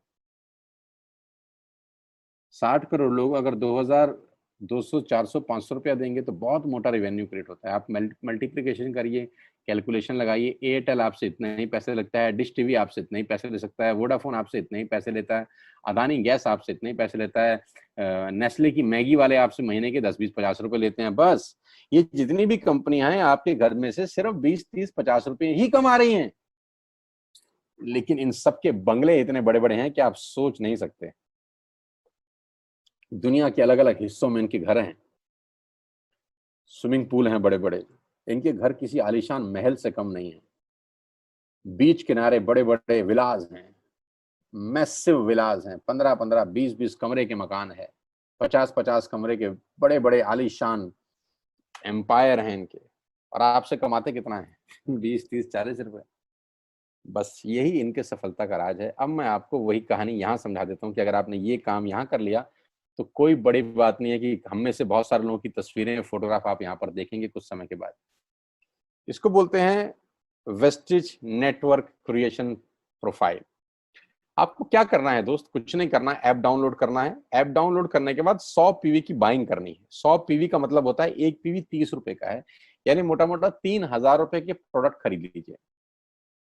60 करोड़ लोग अगर 2000 200 400 500 रुपया देंगे तो बहुत मोटा रेवेन्यू क्रिएट होता है। आप मल्टीप्लिकेशन करिए, कैलकुलेशन लगाइए। एयरटेल आपसे इतने ही पैसे लगता है, डिश टीवी आपसे इतने ही पैसे ले सकता है, वोडाफोन आपसे इतने ही पैसे लेता है, अदानी गैस आपसे इतने ही पैसे लेता है, नेस्ले की मैगी वाले आपसे महीने के 10-20-50 रुपए लेते हैं। बस ये जितनी भी कंपनियां हैं आपके घर में से सिर्फ 20-30-50 रुपए ही कमा रही हैं। लेकिन इन सबके बंगले इतने बड़े बड़े हैं कि आप सोच नहीं सकते। दुनिया के अलग अलग हिस्सों में इनके घर हैं, स्विमिंग पूल हैं बड़े बड़े। इनके घर किसी आलीशान महल से कम नहीं है। बीच किनारे बड़े बड़े विलाज हैं, मैसिव विलाज हैं, 15-15 20-20 कमरे के मकान है, 50-50 कमरे के बड़े बड़े आलीशान एम्पायर हैं इनके। और आपसे कमाते कितना है 20-30-40 रुपए। बस यही इनके सफलता का राज है। अब मैं आपको वही कहानी यहाँ समझा देता हूँ कि अगर आपने ये काम यहाँ कर लिया तो कोई बड़ी बात नहीं है कि हम में से बहुत सारे लोगों की तस्वीरें, फोटोग्राफ आप यहाँ पर देखेंगे कुछ समय के बाद। इसको बोलते हैं वेस्टिज नेटवर्क क्रिएशन प्रोफाइल। आपको क्या करना है दोस्त? कुछ नहीं करना है, ऐप डाउनलोड करना है। ऐप डाउनलोड करने के बाद 100 पीवी की बाइंग करनी है। 100 पीवी का मतलब होता है एक पीवी 30 रुपए का है, यानी मोटा मोटा 3000 रुपए के प्रोडक्ट खरीद लीजिए।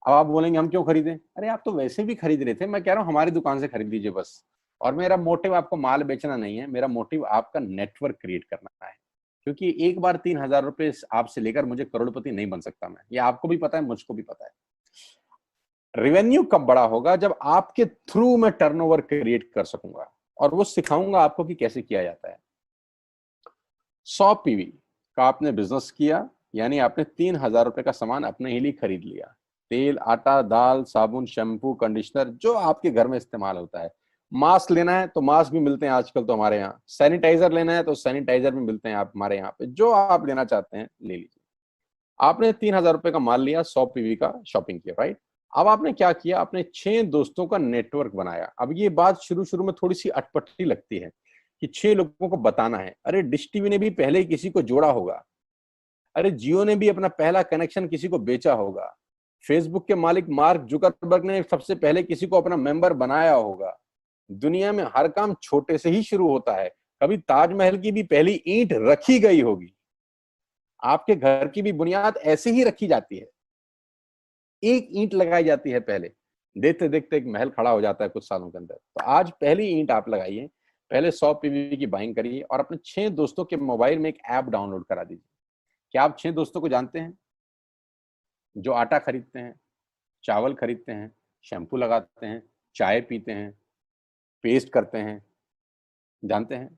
अब आप बोलेंगे हम क्यों खरीदें? अरे आप तो वैसे भी खरीद रहे थे, मैं कह रहा हूँ हमारी दुकान से खरीद लीजिए बस। और मेरा मोटिव आपको माल बेचना नहीं है, मेरा मोटिव आपका नेटवर्क क्रिएट करना है। क्योंकि एक बार 3000 रुपए आपसे लेकर मुझे करोड़पति नहीं बन सकता मैं, ये आपको भी पता है, मुझको भी पता है। रेवेन्यू कब बड़ा होगा? जब आपके थ्रू मैं टर्नओवर क्रिएट कर सकूंगा, और वो सिखाऊंगा आपको कि कैसे किया जाता है। 100 पीवी का आपने बिजनेस किया, यानी आपने 3000 रुपए का सामान अपने ही लिए खरीद लिया। तेल, आटा, दाल, साबुन, शैम्पू, कंडीशनर, जो आपके घर में इस्तेमाल होता है। मास्क लेना है तो मास्क भी मिलते हैं आजकल तो हमारे यहाँ। सैनिटाइजर लेना है तो सैनिटाइजर भी मिलते हैं आप हमारे यहाँ पे। जो आप लेना चाहते हैं ले लीजिए। आपने 3000 रुपए का माल लिया, 100 पीवी का शॉपिंग किया, राइट? अब आपने क्या किया? आपने 6 दोस्तों का नेटवर्क बनाया। अब ये बात शुरू शुरू में थोड़ी सी अटपटी लगती है कि 6 लोगों को बताना है। अरे डिश टीवी ने भी पहले किसी को जोड़ा होगा, अरे जियो ने भी अपना पहला कनेक्शन किसी को बेचा होगा, फेसबुक के मालिक मार्क जुकरबर्ग ने सबसे पहले किसी को अपना मेंबर बनाया होगा। दुनिया में हर काम छोटे से ही शुरू होता है। कभी ताजमहल की भी पहली ईंट रखी गई होगी, आपके घर की भी बुनियाद ऐसे ही रखी जाती है। एक ईंट लगाई जाती है पहले, देखते देखते एक महल खड़ा हो जाता है कुछ सालों के अंदर। तो आज पहली ईंट आप लगाइए, पहले 100 पीवी की बाइंग करिए और अपने 6 दोस्तों के मोबाइल में एक ऐप डाउनलोड करा दीजिए। क्या आप 6 दोस्तों को जानते हैं जो आटा खरीदते हैं, चावल खरीदते हैं, शैम्पू लगाते हैं, चाय पीते हैं, पेस्ट करते हैं? जानते हैं?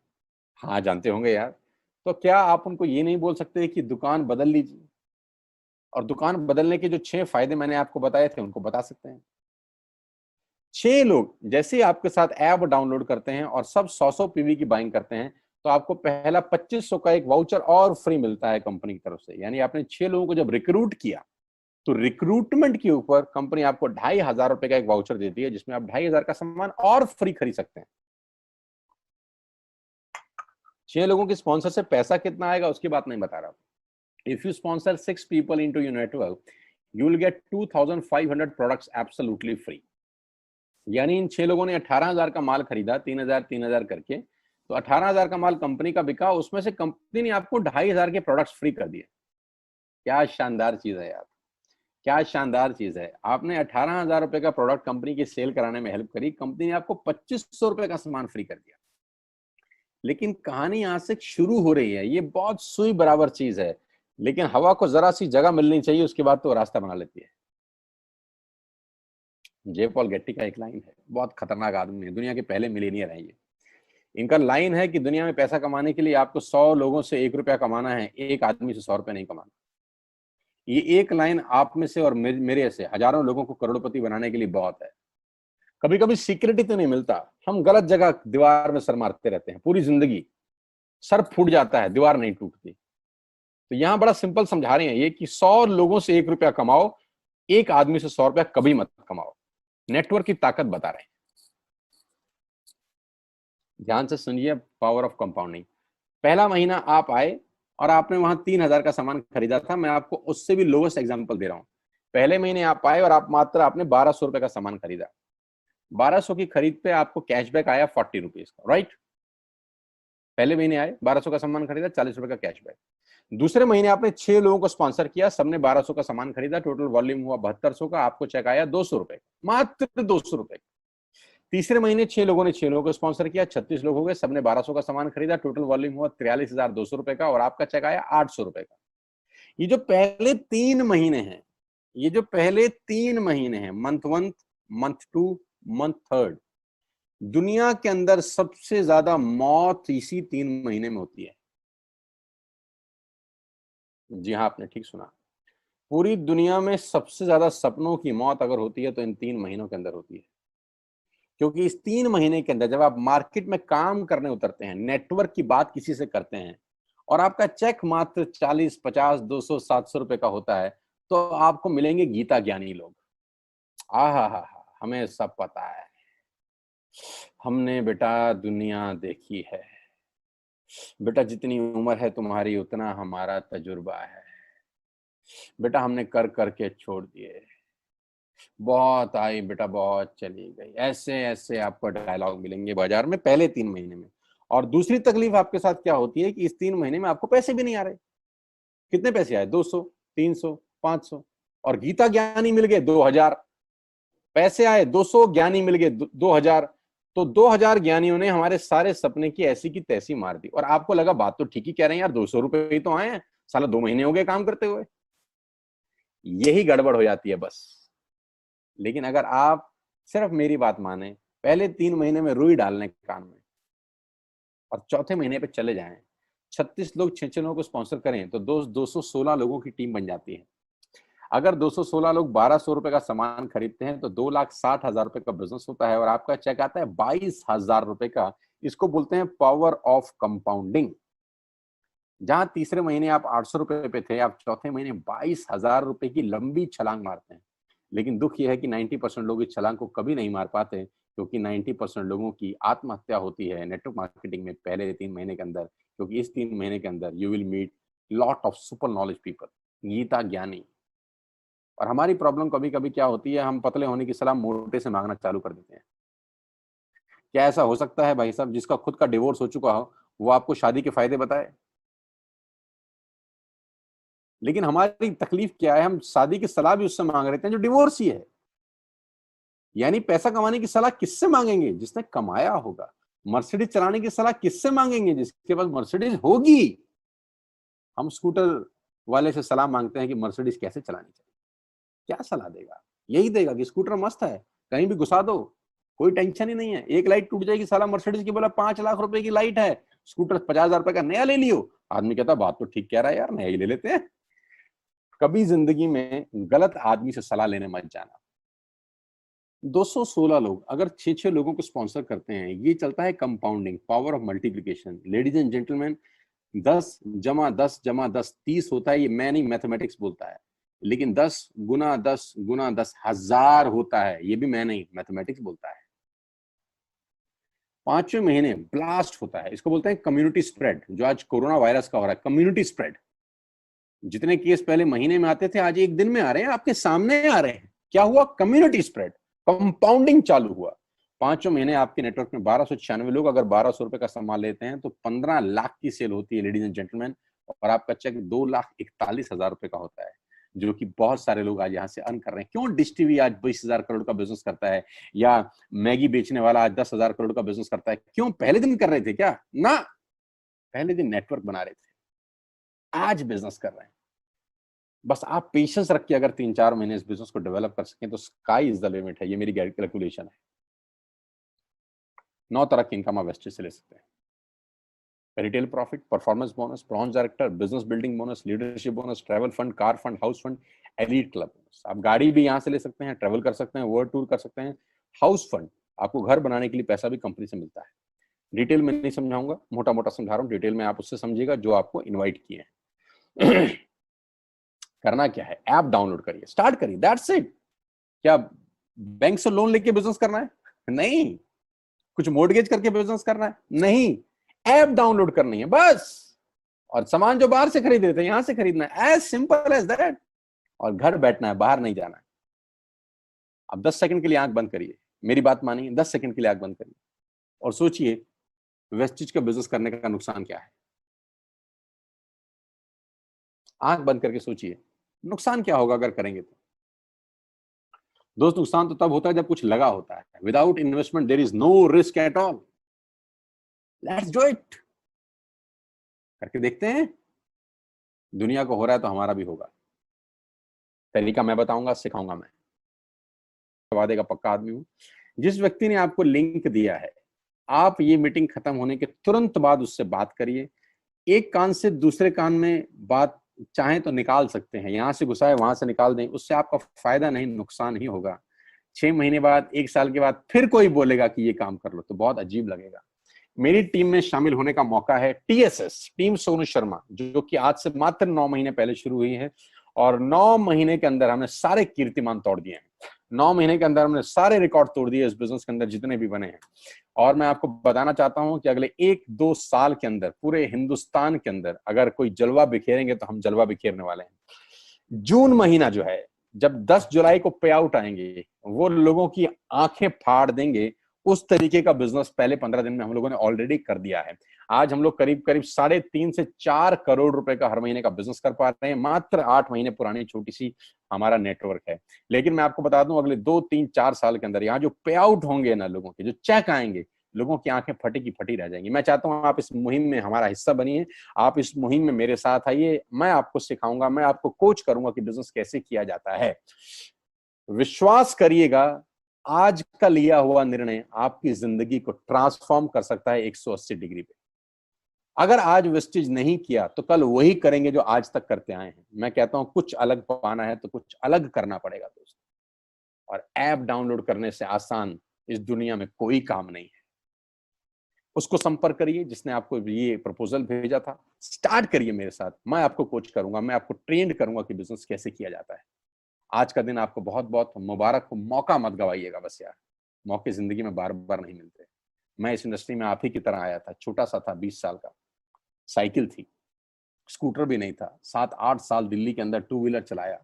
हाँ जानते होंगे यार। तो क्या आप उनको ये नहीं बोल सकते कि दुकान बदल लीजिए? और दुकान बदलने के जो 6 फायदे मैंने आपको बताए थे उनको बता सकते हैं। 6 लोग जैसे ही आपके साथ ऐप डाउनलोड करते हैं और सब 100-100 पीवी की बाइंग करते हैं तो आपको पहला 2500 का एक वाउचर और फ्री मिलता है कंपनी की तरफ से। यानी आपने 6 लोगों को जब रिक्रूट किया तो रिक्रूटमेंट के ऊपर कंपनी आपको 2500 रुपए का एक वाउचर देती है, जिसमें आप 2500 का सामान और फ्री खरीद सकते हैं। 6 लोगों के स्पॉन्सर से पैसा कितना आएगा उसकी बात नहीं बता रहा। If you sponsor 6 people into your network, you will get 2500 products absolutely free. यानी इन 6 लोगों ने 18000 का माल खरीदा, 3000 करके, तो 18000 का माल कंपनी का बिका, उसमें से कंपनी ने आपको 2500 के प्रोडक्ट्स फ्री कर दिए। क्या शानदार चीज है यार, क्या शानदार चीज है। आपने 18000 रुपए का प्रोडक्ट कंपनी की सेल कराने में हेल्प करी, कंपनी ने आपको 2500 रुपए का सामान फ्री कर दिया। लेकिन कहानी यहां से शुरू हो रही है। ये बहुत सुई बराबर चीज है, लेकिन हवा को जरा सी जगह मिलनी चाहिए, उसके बाद तो रास्ता बना लेती है। जे पॉल गेट्टी का एक लाइन है, बहुत खतरनाक आदमी है, दुनिया के पहले मिलीनियर है ये। इनका लाइन है कि दुनिया में पैसा कमाने के लिए आपको 100 लोगों से 1 रुपया कमाना है, एक आदमी से 100 रुपया नहीं कमाना। ये एक लाइन आप में से और मेरे से हजारों लोगों को करोड़पति बनाने के लिए बहुत है। कभी कभी सिक्योरिटी तो नहीं मिलता, हम गलत जगह दीवार में सर मारते रहते हैं, पूरी जिंदगी सर फूट जाता है, दीवार नहीं टूटती। तो यहां बड़ा सिंपल समझा रहे हैं ये कि 100 लोगों से 1 रुपया कमाओ, एक आदमी से 100 रुपया कभी मत कमाओ। नेटवर्क की ताकत बता रहे हैं। ध्यान से सुनिए, पावर ऑफ कंपाउंडिंग। पहला महीना आप आए और आपने वहां 3,000 का सामान खरीदा था। मैं आपको उससे भी लोवेस्ट एग्जांपल दे रहा हूं। पहले महीने आप आए और आपने 1200 रुपए का सामान खरीदा। 1200 की खरीद पे आपको कैशबैक आया 40 रुपीज का, राइट। पहले महीने आए, 1200 का सामान खरीदा, 40 रुपए का कैशबैक। दूसरे महीने आपने 6 लोगों को स्पॉन्सर किया, सबने 1200 का सामान खरीदा, टोटल वॉल्यूम हुआ 7200 का, आपको चेक आया 200 रुपए, मात्र 200 रुपए। तीसरे महीने 6 लोगों ने 6 लोगों को स्पॉन्सर किया, 36 लोग हो गए, सबने 1200 का सामान खरीदा, टोटल वॉल्यूम हुआ 43,200 रुपए का, और आपका चेक आया 800 रुपए का। ये जो पहले 3 महीने हैं, ये जो पहले 3 महीने हैं, मंथ 1, मंथ 2, मंथ 3, दुनिया के अंदर सबसे ज्यादा मौत इसी 3 महीने में होती है। जी हाँ, आपने ठीक सुना। पूरी दुनिया में सबसे ज्यादा सपनों की मौत अगर होती है तो इन 3 महीनों के अंदर होती है। क्योंकि इस 3 महीने के अंदर जब आप मार्केट में काम करने उतरते हैं, नेटवर्क की बात किसी से करते हैं, और आपका चेक मात्र 40, 50, 200, 700 रुपए का होता है, तो आपको मिलेंगे गीता ज्ञानी लोग। आहा, हमें सब पता है, हमने बेटा दुनिया देखी है, बेटा जितनी उम्र है तुम्हारी उतना हमारा तजुर्बा है, बेटा हमने कर करके छोड़ दिए, बहुत आई बेटा बहुत चली गई। ऐसे ऐसे आपको डायलॉग मिलेंगे बाजार में पहले 3 महीने में। और दूसरी तकलीफ आपके साथ क्या होती है कि इस 3 महीने में आपको पैसे भी नहीं आ रहे। कितने पैसे आए? 200, 300, 500, और गीता ज्ञानी मिल गए 2000। पैसे आए 200, ज्ञानी मिल गए 2000। तो 2000 ज्ञानियों ने हमारे सारे सपने की ऐसी की तैसी मार दी। और आपको लगा बात तो ठीक ही कह रहे हैं यार, 200 रुपए ही तो आए हैं, साला 2 महीने हो गए काम करते हुए। यही गड़बड़ हो जाती है बस। लेकिन अगर आप सिर्फ मेरी बात माने, पहले 3 महीने में रुई डालने कान में, और चौथे महीने पे चले जाएं, 36 लोग 6 लोगों को स्पॉन्सर करें तो 216 लोगों की टीम बन जाती है। अगर 216 लोग 1200 रुपए का सामान खरीदते हैं तो 2,60,000 रुपए का बिजनेस होता है, और आपका चेक आता है 22,000 रुपए का। इसको बोलते हैं पावर ऑफ कंपाउंडिंग। जहां तीसरे महीने आप 800 रुपए पे थे, आप चौथे महीने 22,000 रुपए की लंबी छलांग मारते हैं। लेकिन दुख यह है कि 90% लोग इस छलांग को कभी नहीं मार पाते, क्योंकि 90% लोगों की आत्महत्या होती है नेटवर्क मार्केटिंग में पहले 3 महीने के अंदर। क्योंकि इस 3 महीने के अंदर you will meet lot of super knowledge people, Gita ज्ञानी। और हमारी प्रॉब्लम कभी कभी क्या होती है, हम पतले होने की सलाह मोटे से मांगना चालू कर देते हैं। क्या ऐसा हो सकता है भाई साहब, जिसका खुद का डिवोर्स हो चुका हो वो आपको शादी के फायदे बताए? लेकिन हमारी तकलीफ क्या है, हम शादी की सलाह भी उससे मांग रहे हैं जो डिवोर्स ही है। यानी पैसा कमाने की सलाह किससे मांगेंगे? जिसने कमाया होगा। मर्सिडीज चलाने की सलाह किससे मांगेंगे? जिसके पास मर्सिडीज होगी। हम स्कूटर वाले से सलाह मांगते हैं कि मर्सिडीज कैसे चलानी चाहिए। क्या सलाह देगा? यही देगा कि स्कूटर मस्त है, कहीं भी घुसा दो, कोई टेंशन ही नहीं है। एक लाइट टूट जाएगी, साला मर्सिडीज की बोला 5 लाख रुपए की लाइट है, स्कूटर 50,000 रुपए का नया ले लियो। आदमी कहता बात तो ठीक कह रहा है यार, नया ही ले लेते हैं। कभी जिंदगी में गलत आदमी से सलाह लेने मत जाना। 216 लोग अगर 6 लोगों को स्पॉन्सर करते हैं, ये चलता है compounding, power of multiplication. Ladies and gentleman, 10 जमा 10 जमा 10 30 होता है। ये मैं नहीं, मैथमेटिक्स बोलता है। लेकिन 10 गुना 10 गुना 10 1000 होता है। ये भी मैं नहीं, मैथमेटिक्स बोलता है। 5वें महीने ब्लास्ट होता है। इसको बोलते हैं कम्युनिटी स्प्रेड। जो आज कोरोना वायरस का हो रहा है, कम्युनिटी स्प्रेड। जितने केस पहले महीने में आते थे, आज एक दिन में आ रहे हैं, आपके सामने आ रहे हैं। क्या हुआ? कम्युनिटी स्प्रेड, कंपाउंडिंग चालू हुआ। 5वें महीने आपके नेटवर्क में 1296 लोग अगर 1200 रुपए का सामान लेते हैं तो 15 लाख की सेल होती है, लेडीज एंड जेंटलमैन। और आपका चेक 2,41,000 रुपए का होता है, जो कि बहुत सारे लोग आज यहाँ से अर्न कर रहे हैं। क्यों डिश टीवी आज 20,000 करोड़ का बिजनेस करता है, या मैगी बेचने वाला आज 10,000 करोड़ का बिजनेस करता है? क्यों? पहले दिन कर रहे थे क्या? ना, पहले दिन नेटवर्क बना रहे थे, आज बिजनेस कर रहे हैं। बस आप पेशेंस रख के अगर 3-4 महीने इस बिजनेस को डेवलप कर सकें तो स्काई इज द लिमिट है। ये मेरी कैलकुलेशन है। 9 तरह की इनकम आप वेस्टेज से ले सकते हैं। Retail profit, performance bonus, bronze director, business building bonus, leadership bonus, travel fund, car fund, house fund, elite club bonus. आप गाड़ी भी यहाँ से ले सकते हैं, ट्रैवल कर सकते हैं, वर्ल्ड टूर कर सकते हैं। हाउस फंड, आपको घर बनाने के लिए पैसा भी कंपनी से मिलता है। डिटेल में नहीं समझाऊंगा, मोटा मोटा समझा रहा हूँ, डिटेल में आप उससे समझिएगा जो आपको इन्वाइट किए हैं। करना क्या है, ऐप डाउनलोड करिए, स्टार्ट करिए, दैट्स इट। क्या बैंक से लोन लेके बिजनेस करना है? नहीं। कुछ मोर्टगेज करके बिजनेस करना है? नहीं। ऐप डाउनलोड करनी है बस, और सामान जो बाहर से खरीद रहे थे यहां से खरीदना है, एज सिंपल एज दैट। और घर बैठना है, बाहर नहीं जाना है। अब 10 सेकंड के लिए आंख बंद करिए, मेरी बात मानिए, 10 सेकंड के लिए आंख बंद करिए और सोचिए वेस्टेज का बिजनेस करने का नुकसान क्या है। आंख बंद करके सोचिए नुकसान क्या होगा अगर करेंगे तो। दोस्त, नुकसान तो तब होता है जब कुछ लगा होता है। Without investment there is no risk at all. Let's do it. करके देखते हैं, दुनिया को हो रहा है तो हमारा भी होगा। तरीका मैं बताऊंगा, सिखाऊंगा मैं, वादे का पक्का आदमी हूं। जिस व्यक्ति ने आपको लिंक दिया है, आप ये मीटिंग खत्म होने के तुरंत बाद उससे बात करिए। एक कान से दूसरे कान में बात चाहें तो निकाल सकते हैं, यहां से घुसाए वहां से निकाल दें, उससे आपका फायदा नहीं नुकसान ही होगा। 6 महीने बाद, 1 साल के बाद फिर कोई बोलेगा कि ये काम कर लो तो बहुत अजीब लगेगा। मेरी टीम में शामिल होने का मौका है टीएसएस, टीम सोनू शर्मा, जो कि आज से मात्र 9 महीने पहले शुरू हुई है, और 9 महीने के अंदर हमने सारे कीर्तिमान तोड़ दिए हैं। 9 महीने के अंदर हमने सारे रिकॉर्ड तोड़ दिए इस बिजनेस के अंदर जितने भी बने हैं। और मैं आपको बताना चाहता हूं कि अगले 1-2 साल के अंदर पूरे हिंदुस्तान के अंदर अगर कोई जलवा बिखेरेंगे तो हम जलवा बिखेरने वाले हैं। जून महीना जो है, जब 10 जुलाई को पे आउट आएंगे, वो लोगों की आंखें फाड़ देंगे। उस तरीके का बिजनेस पहले 15 दिन में हम लोगों ने ऑलरेडी कर दिया है। आज हम लोग करीब करीब 3.5 से 4 करोड़ रुपए का हर महीने का बिजनेस कर पा रहे हैं। मात्र 8 महीने पुरानी छोटी सी हमारा नेटवर्क है। लेकिन मैं आपको बता दूं, अगले 2-3-4 साल के अंदर यहाँ जो पे आउट होंगे ना, लोगों के जो चेक आएंगे, लोगों की आंखें फटी की फटी रह जाएंगी। मैं चाहता हूं आप इस मुहिम में हमारा हिस्सा बनिए, आप इस मुहिम में मेरे साथ आइए। मैं आपको सिखाऊंगा, मैं आपको कोच करूंगा कि बिजनेस कैसे किया जाता है। विश्वास करिएगा, आज का लिया हुआ निर्णय आपकी जिंदगी को ट्रांसफॉर्म कर सकता है 180 डिग्री पे। अगर आज वेस्टेज नहीं किया तो कल वही करेंगे जो आज तक करते आए हैं। मैं कहता हूं कुछ अलग पाना है तो कुछ अलग करना पड़ेगा दोस्त। और ऐप डाउनलोड करने से आसान इस दुनिया में कोई काम नहीं है। उसको संपर्क करिए जिसने आपको ये प्रपोजल भेजा था, स्टार्ट करिए मेरे साथ। मैं आपको कोच करूंगा, मैं आपको ट्रेंड करूंगा कि बिजनेस कैसे किया जाता है। आज का दिन आपको बहुत बहुत मुबारक हो। मौका मत गवाइएगा बस यार, मौके जिंदगी में बार बार नहीं मिलते। मैं इस इंडस्ट्री में आप ही की तरह आया था, छोटा सा था, 20 साल का, साइकिल थी, स्कूटर भी नहीं था। 7-8 साल दिल्ली के अंदर टू व्हीलर चलाया,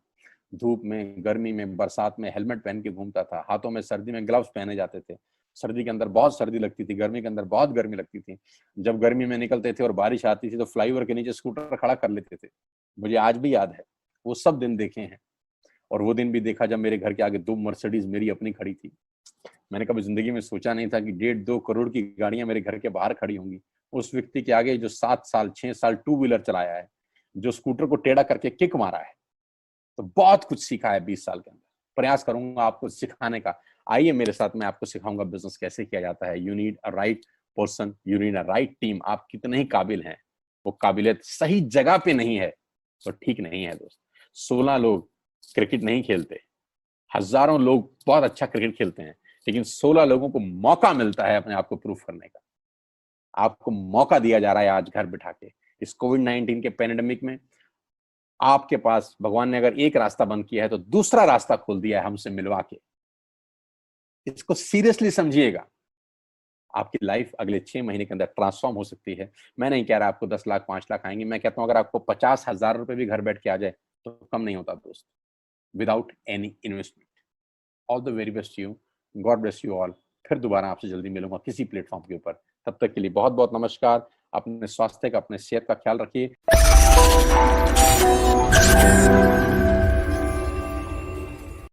धूप में, गर्मी में, बरसात में हेलमेट पहन के घूमता था। हाथों में सर्दी में ग्लव्स पहने जाते थे। सर्दी के अंदर बहुत सर्दी लगती थी, गर्मी के अंदर बहुत गर्मी लगती थी। जब गर्मी में निकलते थे और बारिश आती थी तो फ्लाईओवर के नीचे स्कूटर खड़ा कर लेते थे। मुझे आज भी याद है, वो सब दिन देखे हैं। और वो दिन भी देखा जब मेरे घर के आगे 2 मर्सिडीज मेरी अपनी खड़ी थी। मैंने कभी जिंदगी में सोचा नहीं था कि 1.5-2 करोड़ की गाड़ियां मेरे घर के बाहर खड़ी होंगी। उस व्यक्ति के आगे जो 7 साल 6 साल टू व्हीलर चलाया है, जो स्कूटर को टेढ़ा करके किक मारा है, तो बहुत कुछ सीखा है 20 साल के अंदर। प्रयास करूंगा आपको सिखाने का। आइए मेरे साथ, मैं आपको सिखाऊंगा बिजनेस कैसे किया जाता है। You need a right person, you need a right team. आप कितने ही काबिल हैं, वो काबिलियत सही जगह पे नहीं है तो ठीक नहीं है दोस्त। 16 लोग क्रिकेट नहीं खेलते, हजारों लोग बहुत अच्छा क्रिकेट खेलते हैं, लेकिन 16 लोगों को मौका मिलता है अपने आप को प्रूफ करने का। आपको मौका दिया जा रहा है आज घर बिठा के। इस कोविड-19 के पैंडेमिक में आपके पास भगवान ने अगर एक रास्ता बंद किया है तो दूसरा रास्ता खोल दिया है हमसे मिलवा के। इसको सीरियसली समझिएगा। आपकी लाइफ अगले 6 महीने के अंदर ट्रांसफॉर्म हो सकती है। मैं नहीं कह रहा आपको 10 लाख 5 लाख आएंगे, मैं कहता हूं अगर आपको 50,000 रुपए भी घर बैठ के आ जाए तो कम नहीं होता दोस्त, without any investment. All the very best you, God bless you all. फिर दोबारा आपसे जल्दी मिलूंगा किसी प्लेटफॉर्म के ऊपर। तब तक के लिए बहुत बहुत नमस्कार। अपने स्वास्थ्य का, अपने सेहत का ख्याल रखिए।